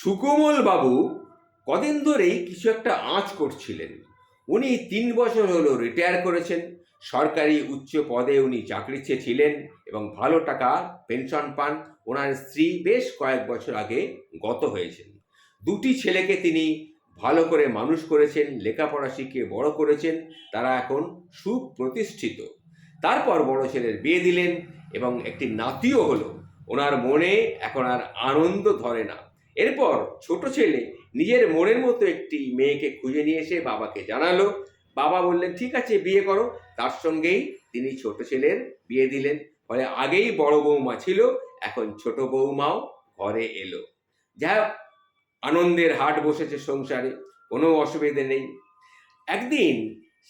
সুকোমল বাবু কদিন ধরেই কিছু একটা আঁচ করছিলেন। উনি 3 বছর হলো রিটায়ার করেছেন। সরকারি উচ্চ পদে উনি চাকরিতে ছিলেন এবং ভালো টাকা পেনশন পান। ওনার স্ত্রী বেশ কয়েক বছর আগে গত হয়েছেন। দুটি ছেলেকে তিনি ভালো করে মানুষ করেছেন, লেখাপড়া শিখিয়ে বড় করেছেন। তারা এখন সুপ্রতিষ্ঠিত। তারপর বড় ছেলের বিয়ে দিলেন এবং একটি নাতিও হলো। ওনার মনে এখন আর আনন্দ ধরে না। এরপর ছোট ছেলে নিজের মনের মতো একটি মেয়েকে খুঁজে নিয়ে এসে বাবাকে জানালো। বাবা বললেন ঠিক আছে বিয়ে করো। তার সঙ্গেই তিনি ছোট ছেলের বিয়ে দিলেন। ফলে আগেই বড় বৌমা ছিল, এখন ছোট বৌমাও ঘরে এলো। যা হোক, আনন্দের হাট বসেছে সংসারে, কোনো অসুবিধে নেই। একদিন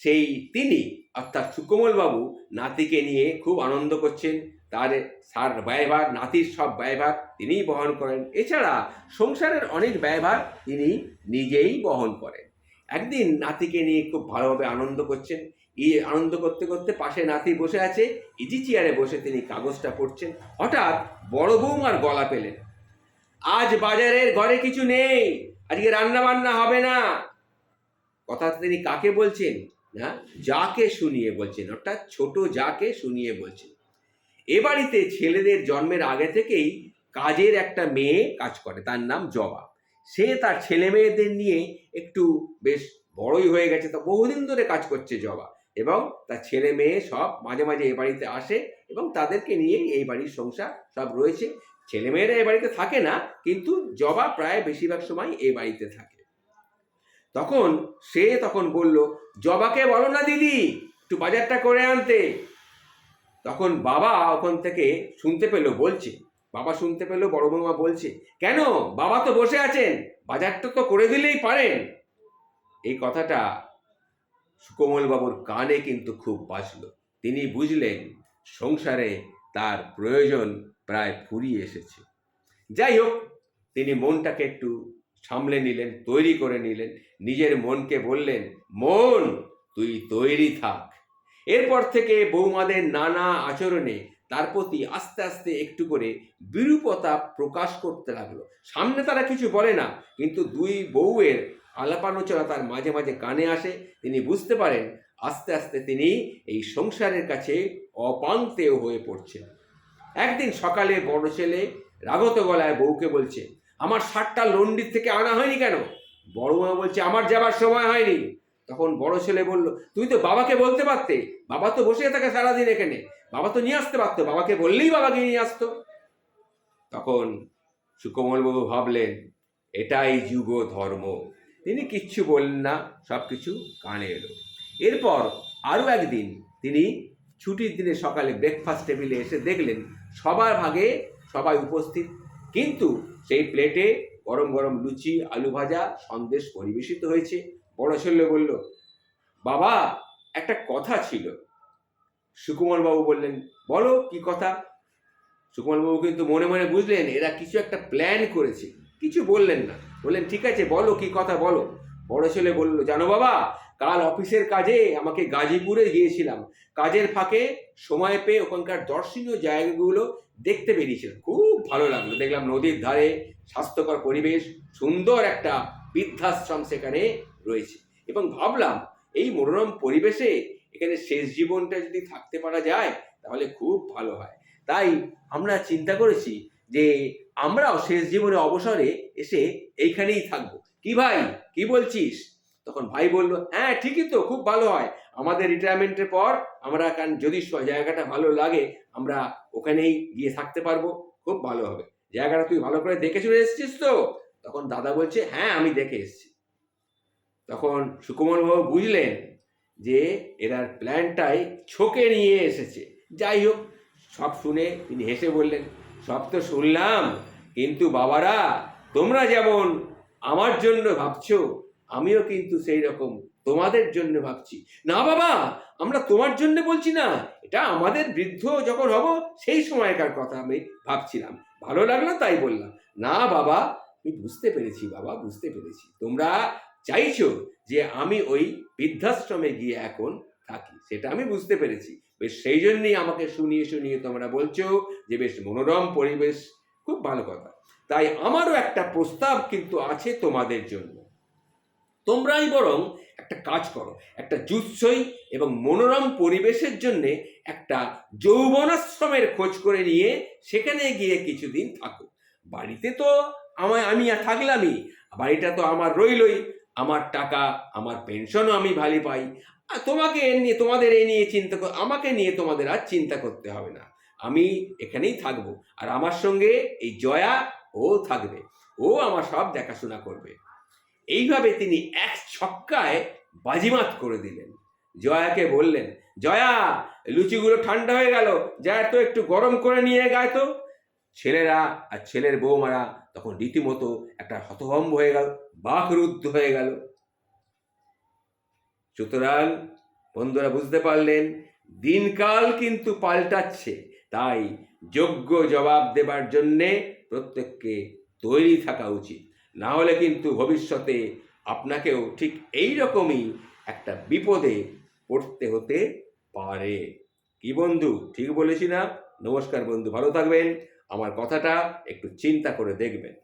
সেই তিনি অর্থাৎ সুকোমল বাবু নাতিকে নিয়ে খুব আনন্দ করছেন। তার সার ব্যয়ভার, নাতির সব ব্যয়ভার তিনিই বহন করেন। এছাড়া সংসারের অনেক ব্যয়ভার তিনি নিজেই বহন করেন। একদিন নাতিকে নিয়ে খুব ভালোভাবে আনন্দ করছেন। এই আনন্দ করতে করতে পাশে নাতি বসে আছে, ইজি চেয়ারে বসে তিনি কাগজটা পড়ছেন। হঠাৎ বড় বৌমার গলা পেলেন, আজ বাজারের ঘরে কিছু নেই, আজকে রান্না বান্না হবে না। কথা তিনি কাকে বলছেন? না, যাকে শুনিয়ে বলছেন, অর্থাৎ ছোট যাকে শুনিয়ে বলছেন। এ বাড়িতে ছেলেদের জন্মের আগে থেকেই কাজের একটা মেয়ে কাজ করে, তার নাম জবা। সে তার ছেলে মেয়েদের নিয়ে একটু বেশ বড়ই হয়ে গেছে, তা বহুদিন ধরে কাজ করছে জবা। এবং তার ছেলে মেয়ে সব মাঝে মাঝে এ বাড়িতে আসে এবং তাদেরকে নিয়েই এই বাড়ির সংসার সব রয়েছে। ছেলেমেয়েরা এ বাড়িতে থাকে না, কিন্তু জবা প্রায় বেশিরভাগ সময় এই বাড়িতে থাকে। তখন বলল, জবাকে বলো না দিদি একটু বাজারটা করে আনতে। তখন বাবা ওখান থেকে শুনতে পেল, বড় বৌমা বলছে, কেন বাবা তো বসে আছেন, বাজারটা তো করে দিলেই পারেন। এই কথাটা সুকোমল বাবুর কানে কিন্তু খুব বাজল। তিনি বুঝলেন সংসারে তার প্রয়োজন প্রায় ফুরিয়ে এসেছে। যাই হোক, তিনি মনটাকে একটু সামলে নিলেন, তৈরি করে নিলেন। নিজের মনকে বললেন, মন তুই তৈরি থাক। এরপর থেকে বৌমাদের নানা আচরণে তার প্রতি আস্তে আস্তে একটু করে বিরূপতা প্রকাশ করতে লাগলো। সামনে তারা কিছু বলে না, কিন্তু দুই বউয়ের আলাপালোচনা তার মাঝে মাঝে কানে আসে। তিনি বুঝতে পারেন আস্তে আস্তে তিনি এই সংসারের কাছে অপাংতেয় হয়ে পড়ছেন। একদিন সকালে বড় ছেলে রাগত গলায় বউকে বলছে, আমার শার্টটা লন্ডির থেকে আনা হয়নি কেন? বড় মা বলছে, আমার যাবার সময় হয়নি। তখন বড় ছেলে বলল, তুই তো বাবাকে বলতে পারতে, বাবা তো বসে থাকে সারাদিন এখানে, বাবা তো নিয়ে আসতে পারতো, বাবাকে বললেই বাবাকে নিয়ে আসতো। তখন সুকোমল বাবু ভাবলেন, এটাই যুগ ধর্ম। তিনি কিচ্ছু বললেন না, সব কিছু কানে এলো। এরপর আরও একদিন তিনি ছুটির দিনে সকালে ব্রেকফাস্ট টেবিলে এসে দেখলেন সবার ভাগে সবাই উপস্থিত, কিন্তু সেই প্লেটে গরম গরম লুচি, আলু ভাজা, সন্দেশ পরিবেশিত হয়েছে। বড় ছেলে বলল, বাবা একটা কথা ছিল। সুকুমার বাবু বললেন, বলো কি কথা? সুকুমার বাবু কিন্তু মনে মনে বুঝলেন এরা কিছু একটা প্ল্যান করেছে, কিছু বললেন না। বললেন, ঠিক আছে বলো কি কথা বলো। বড় ছেলে বলল, জানো বাবা, কাল অফিসের কাজে আমাকে গাজীপুরে গিয়েছিলাম। কাজের ফাঁকে সময় পেয়ে ওখানকার দর্শনীয় জায়গাগুলো দেখতে বেরিয়েছিলাম। খুব ভালো লাগলো, দেখলাম নদীর ধারে স্বাস্থ্যকর পরিবেশ, সুন্দর একটা বৃদ্ধাশ্রম সেখানে রয়েছে, এবং ভাবলাম এই মনোরম পরিবেশে এখানে শেষ জীবনটা যদি থাকতে পারা যায় তাহলে খুব ভালো হয়। তাই আমরা চিন্তা করেছি যে আমরাও শেষ জীবনে অবসরে এসে এইখানেই থাকবো। কি ভাই, কি বলছিস? তখন ভাই বলল, হ্যাঁ ঠিকই তো, খুব ভালো হয়। আমাদের রিটায়ারমেন্টের পর আমরা যদি জায়গাটা ভালো লাগে আমরা ওখানেই গিয়ে থাকতে পারবো, খুব ভালো হবে। জায়গাটা তুই ভালো করে দেখে চলে এসেছিস তো? তখন দাদা বলছে, হ্যাঁ আমি দেখে এসেছি। তখন সুকুমার বাবু বুঝলেন যে এরার প্ল্যানটাই ছোকে নিয়ে এসেছে। যাই হোক, সব শুনে তিনি হেসে বললেন, সব তো শুনলাম, কিন্তু বাবারা তোমরা যেমন আমার জন্য ভাবছো, আমিও কিন্তু সেই রকম তোমাদের জন্য ভাবছি। না বাবা, আমরা তোমার জন্য বলছি না, এটা আমাদের বৃদ্ধ যখন হব সেই সময়কার কথা আমি ভাবছিলাম, ভালো লাগলো তাই বললাম। না বাবা, আমি বুঝতে পেরেছি বাবা, বুঝতে পেরেছি, তোমরা চাইছো যে আমি ওই বৃদ্ধাশ্রমে গিয়ে এখন থাকি, সেটা আমি বুঝতে পেরেছি। বেশ সেই জন্যই আমাকে শুনিয়ে শুনিয়ে তোমরা বলছো যে বেশ মনোরম পরিবেশ খুব ভালো কথা। তাই আমারও একটা প্রস্তাব কিন্তু আছে তোমাদের জন্য। তোমরাই বরং একটা কাজ করো, একটা জুৎসই এবং মনোরম পরিবেশের জন্য একটা যৌবনাশ্রমের খোঁজ করে নিয়ে সেখানে গিয়ে কিছুদিন থাকো। বাড়িতে তো আমি থাকলামই, বাড়িটা তো আমার রইলই, আমার টাকা, আমার পেনশনও আমি ভালো পাই। আর তোমাদের এ নিয়ে আমাকে নিয়ে তোমাদের আর চিন্তা করতে হবে না। আমি এখানেই থাকবো, আর আমার সঙ্গে এই জয়া ও থাকবে, ও আমার সব দেখাশোনা করবে। এইভাবে তিনি এক ছক্কায় বাজিমাত করে দিলেন। জয়াকে বললেন, জয়া, লুচিগুলো ঠান্ডা হয়ে গেল, যা তো একটু গরম করে নিয়ে গায় তো। ছেলেরা আর ছেলের বৌমারা তখন রীতিমতো একটা হতভম্ব হয়ে গেল, বাকরুদ্ধ হয়ে গেল। সুতরাং বন্ধুরা বুঝতে পারলেন, দিনকাল কিন্তু পাল্টাচ্ছে, তাই যোগ্য জবাব দেবার জন্যে প্রত্যেককে তৈরি থাকা উচিত। না হলে কিন্তু ভবিষ্যতে আপনাকেও ঠিক এই রকমই একটা বিপদে পড়তে হতে পারে। কি বন্ধু, ঠিক বলেছি না? নমস্কার বন্ধু, ভালো থাকবেন। আমার কথাটা একটু চিন্তা করে দেখবেন।